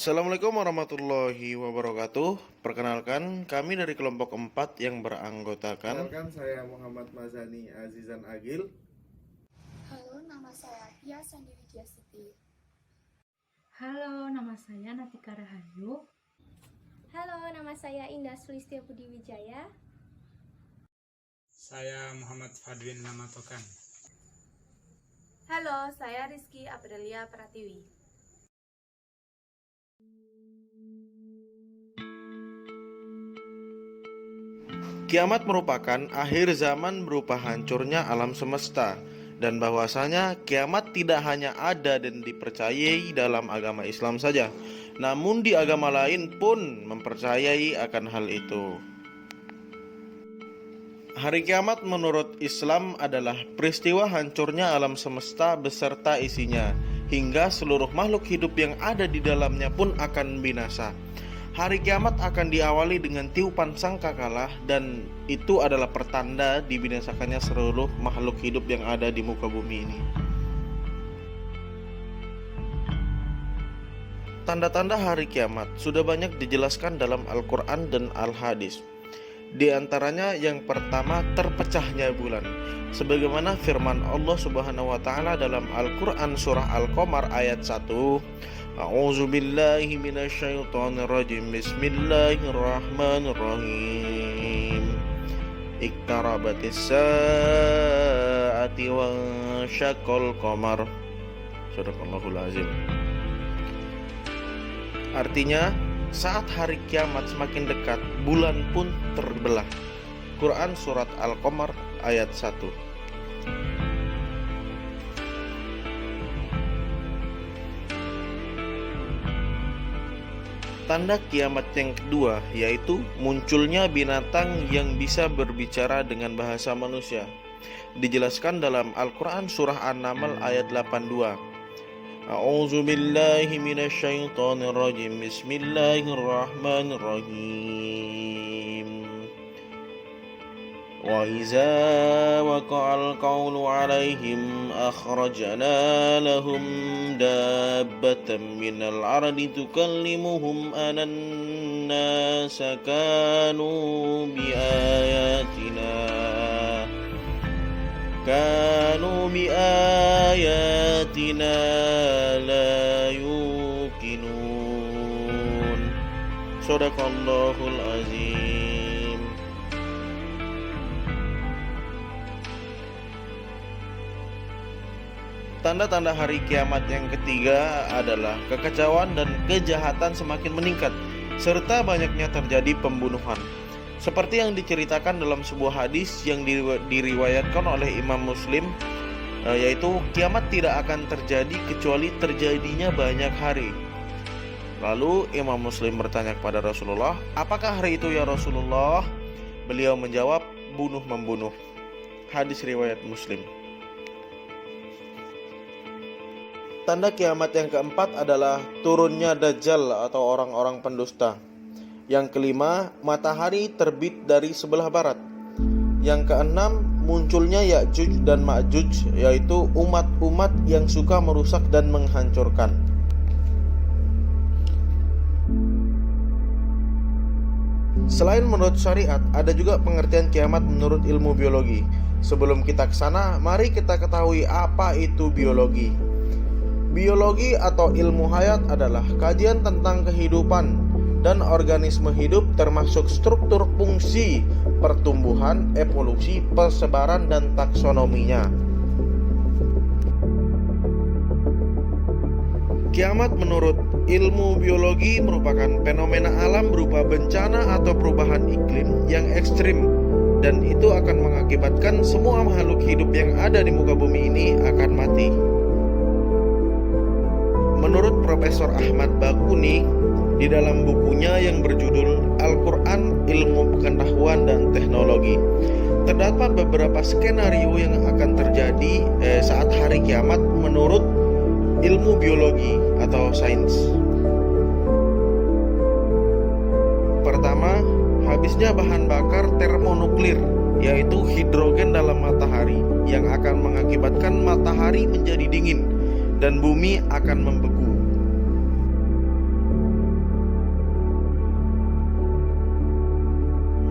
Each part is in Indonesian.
Assalamualaikum warahmatullahi wabarakatuh. Perkenalkan, kami dari kelompok 4 yang beranggotakan. Perkenalkan, saya Muhammad Mazani Azizan Agil. Halo, nama saya Tia Sandi Widyasiti. Halo, nama saya Natika Rahayu. Halo, nama saya Indah Sulistya Budi Wijaya. Saya Muhammad Fadwin Namatokan. Halo, saya Rizky Aprilia Pratiwi. Kiamat merupakan akhir zaman berupa hancurnya alam semesta, dan bahwasanya kiamat tidak hanya ada dan dipercayai dalam agama Islam saja, namun di agama lain pun mempercayai akan hal itu. Hari kiamat menurut Islam adalah peristiwa hancurnya alam semesta beserta isinya, hingga seluruh makhluk hidup yang ada di dalamnya pun akan binasa. Hari kiamat akan diawali dengan tiupan sangkakala, dan itu adalah pertanda dibinasakannya seluruh makhluk hidup yang ada di muka bumi ini. Tanda-tanda hari kiamat sudah banyak dijelaskan dalam Al-Quran dan Al-Hadis. Di antaranya yang pertama, terpecahnya bulan. Sebagaimana firman Allah Subhanahu wa taala dalam Al-Quran surah Al-Qamar ayat 1, A'udzu billahi minasyaitonir rajim. Bismillahirrahmanirrahim. Iqtarabatis saati wa syaqqal qamar. Sadaqallahul azim. Artinya, saat hari kiamat semakin dekat, bulan pun terbelah. Quran surat Al-Qamar ayat 1. Tanda kiamat yang kedua yaitu munculnya binatang yang bisa berbicara dengan bahasa manusia. Dijelaskan dalam Al-Quran surah An-Naml ayat 82. A'udzu billahi minasyaitonir rajim. Bismillahirrahmanirrahim. Wa iza waqa'al qawlu 'alaihim akhrajna lahum dabbatan minal ardi tukallimuhum anan nasa kanu biayatina la yuqinun. Shadaqallahul azim. Tanda-tanda hari kiamat yang ketiga adalah kekacauan dan kejahatan semakin meningkat, serta banyaknya terjadi pembunuhan. Seperti yang diceritakan dalam sebuah hadis yang diriwayatkan oleh Imam Muslim, yaitu kiamat tidak akan terjadi kecuali terjadinya banyak hari. Lalu Imam Muslim bertanya kepada Rasulullah, apakah hari itu ya Rasulullah? Beliau menjawab, bunuh-membunuh. Hadis riwayat Muslim. Tanda kiamat yang keempat adalah turunnya Dajjal atau orang-orang pendusta. Yang kelima, matahari terbit dari sebelah barat. Yang keenam, munculnya Ya'juj dan Ma'juj, yaitu umat-umat yang suka merusak dan menghancurkan. Selain menurut syariat, ada juga pengertian kiamat menurut ilmu biologi. Sebelum kita ke sana, mari kita ketahui apa itu biologi. Biologi atau ilmu hayat adalah kajian tentang kehidupan dan organisme hidup, termasuk struktur, fungsi, pertumbuhan, evolusi, persebaran, dan taksonominya. Kiamat menurut ilmu biologi merupakan fenomena alam berupa bencana atau perubahan iklim yang ekstrim, dan itu akan mengakibatkan semua makhluk hidup yang ada di muka bumi ini akan mati. Menurut Profesor Ahmad Bakuni, di dalam bukunya yang berjudul Al-Quran, Ilmu Pengetahuan dan Teknologi, terdapat beberapa skenario yang akan terjadi saat hari kiamat menurut ilmu biologi atau sains. Pertama, habisnya bahan bakar termonuklir, yaitu hidrogen dalam matahari, yang akan mengakibatkan matahari menjadi dingin dan bumi akan membeku.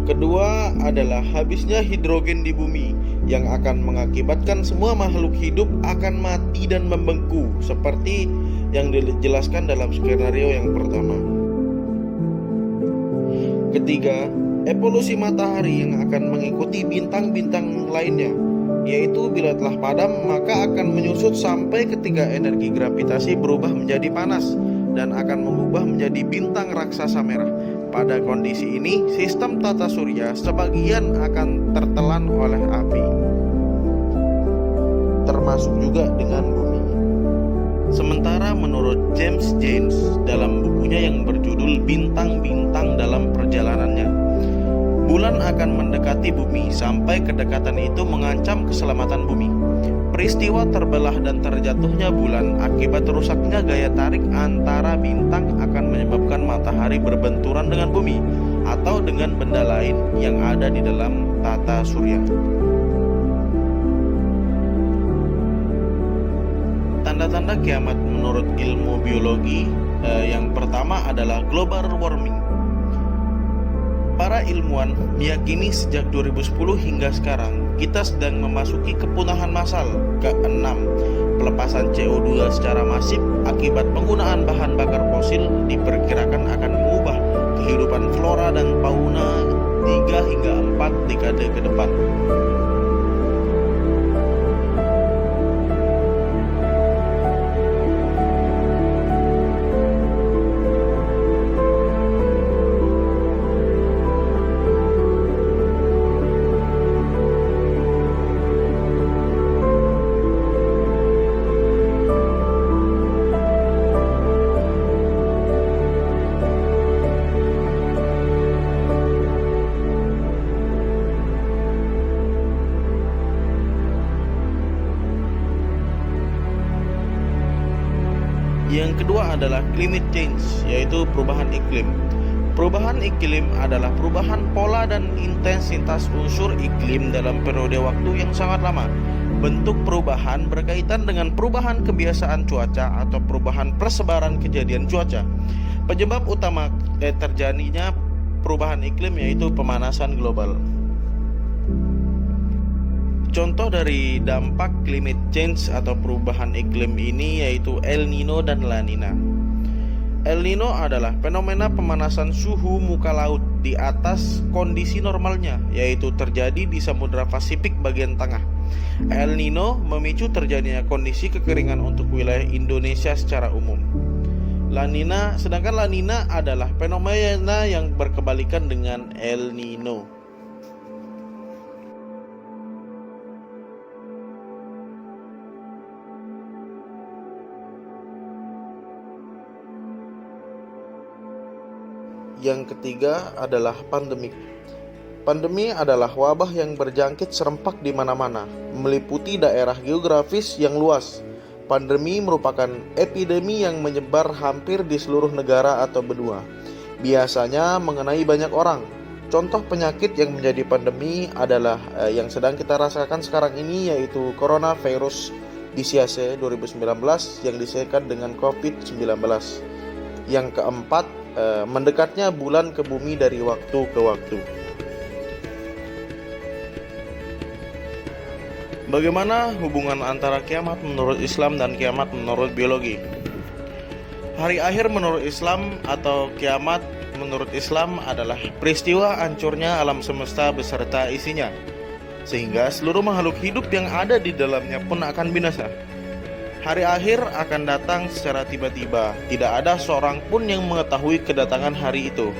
Kedua adalah habisnya hidrogen di bumi yang akan mengakibatkan semua makhluk hidup akan mati dan membengku seperti yang dijelaskan dalam skenario yang pertama. Ketiga, evolusi matahari yang akan mengikuti bintang-bintang lainnya, yaitu bila telah padam maka akan menyusut sampai ketika energi gravitasi berubah menjadi panas dan akan mengubah menjadi bintang raksasa merah. Pada kondisi ini, sistem tata surya sebagian akan tertelan oleh api, termasuk juga dengan bumi. Sementara menurut James James dalam bukunya yang berjudul Bintang-Bintang dalam Perjalanannya, bulan akan mendekati bumi sampai kedekatan itu mengancam keselamatan bumi. Peristiwa terbelah dan terjatuhnya bulan akibat rusaknya gaya tarik antara bintang akan menyebabkan matahari berbenturan dengan bumi atau dengan benda lain yang ada di dalam tata surya. Tanda-tanda kiamat menurut ilmu biologi yang pertama adalah global warming. Para ilmuwan meyakini sejak 2010 hingga sekarang kita sedang memasuki kepunahan massal ke-6. Pelepasan CO2 secara masif akibat penggunaan bahan bakar fosil diperkirakan akan mengubah kehidupan flora dan fauna 3 hingga 4 dekade ke depan. Yang kedua adalah climate change, yaitu perubahan iklim. Perubahan iklim adalah perubahan pola dan intensitas unsur iklim dalam periode waktu yang sangat lama. Bentuk perubahan berkaitan dengan perubahan kebiasaan cuaca atau perubahan persebaran kejadian cuaca. Penyebab utama terjadinya perubahan iklim yaitu pemanasan global. Contoh dari dampak climate change atau perubahan iklim ini yaitu El Nino dan La Nina. El Nino adalah fenomena pemanasan suhu muka laut di atas kondisi normalnya, yaitu terjadi di Samudra Pasifik bagian tengah. El Nino memicu terjadinya kondisi kekeringan untuk wilayah Indonesia secara umum. Sedangkan La Nina adalah fenomena yang berkebalikan dengan El Nino. Yang ketiga adalah pandemik. Pandemi adalah wabah yang berjangkit serempak di mana-mana, meliputi daerah geografis yang luas. Pandemi merupakan epidemi yang menyebar hampir di seluruh negara atau benua. Biasanya mengenai banyak orang. Contoh penyakit yang menjadi pandemi adalah yang sedang kita rasakan sekarang ini, yaitu coronavirus disease 2019 yang disebut dengan COVID-19. Yang keempat, mendekatnya bulan ke bumi dari waktu ke waktu. Bagaimana hubungan antara kiamat menurut Islam dan kiamat menurut biologi? Hari akhir menurut Islam atau kiamat menurut Islam adalah peristiwa hancurnya alam semesta beserta isinya, sehingga seluruh makhluk hidup yang ada di dalamnya pun akan binasa. Hari akhir akan datang secara tiba-tiba. Tidak ada seorang pun yang mengetahui kedatangan hari itu,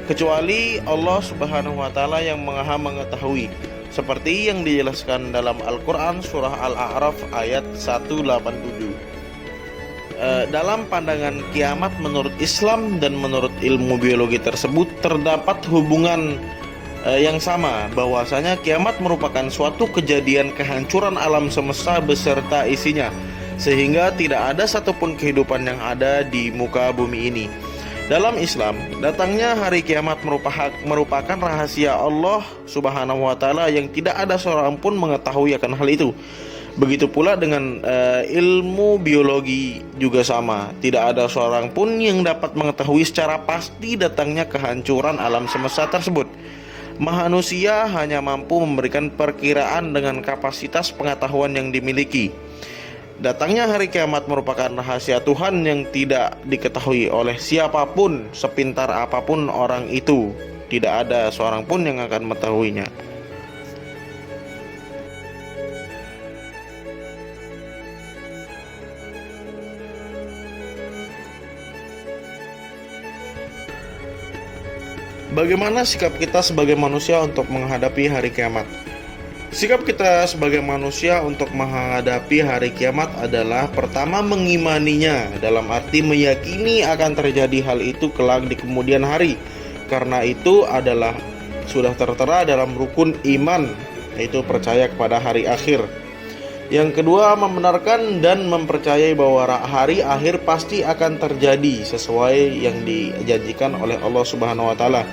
kecuali Allah Subhanahu wa Ta'ala yang Maha mengetahui, seperti yang dijelaskan dalam Al-Quran surah Al-A'raf ayat 187. Dalam pandangan kiamat menurut Islam dan menurut ilmu biologi tersebut terdapat hubungan yang sama, bahwasanya kiamat merupakan suatu kejadian kehancuran alam semesta beserta isinya, sehingga tidak ada satupun kehidupan yang ada di muka bumi ini. Dalam Islam, datangnya hari kiamat merupakan rahasia Allah Subhanahu wa Ta'ala yang tidak ada seorang pun mengetahui akan hal itu. Begitu pula dengan ilmu biologi juga sama. Tidak ada seorang pun yang dapat mengetahui secara pasti datangnya kehancuran alam semesta tersebut. Manusia hanya mampu memberikan perkiraan dengan kapasitas pengetahuan yang dimiliki. Datangnya hari kiamat merupakan rahasia Tuhan yang tidak diketahui oleh siapapun, sepintar apapun orang itu. Tidak ada seorang pun yang akan mengetahuinya. Bagaimana sikap kita sebagai manusia untuk menghadapi hari kiamat? Sikap kita sebagai manusia untuk menghadapi hari kiamat adalah pertama mengimaninya, dalam arti meyakini akan terjadi hal itu kelak di kemudian hari. Karena itu adalah sudah tertera dalam rukun iman, yaitu percaya kepada hari akhir. Yang kedua, membenarkan dan mempercayai bahwa hari akhir pasti akan terjadi sesuai yang dijanjikan oleh Allah Subhanahu wa taala.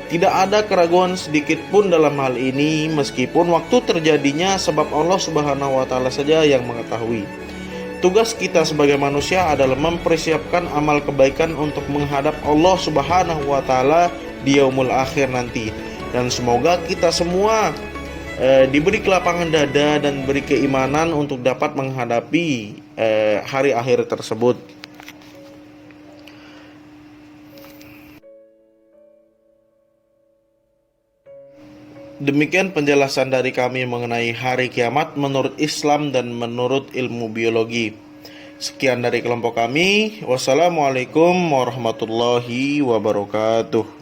Tidak ada keraguan sedikit pun dalam hal ini, meskipun waktu terjadinya sebab Allah Subhanahu wa taala saja yang mengetahui. Tugas kita sebagai manusia adalah mempersiapkan amal kebaikan untuk menghadap Allah Subhanahu wa taala di yaumul akhir nanti. Dan semoga kita semua diberi kelapangan dada dan beri keimanan untuk dapat menghadapi hari akhir tersebut. Demikian penjelasan dari kami mengenai hari kiamat menurut Islam dan menurut ilmu biologi. Sekian dari kelompok kami. Wassalamualaikum warahmatullahi wabarakatuh.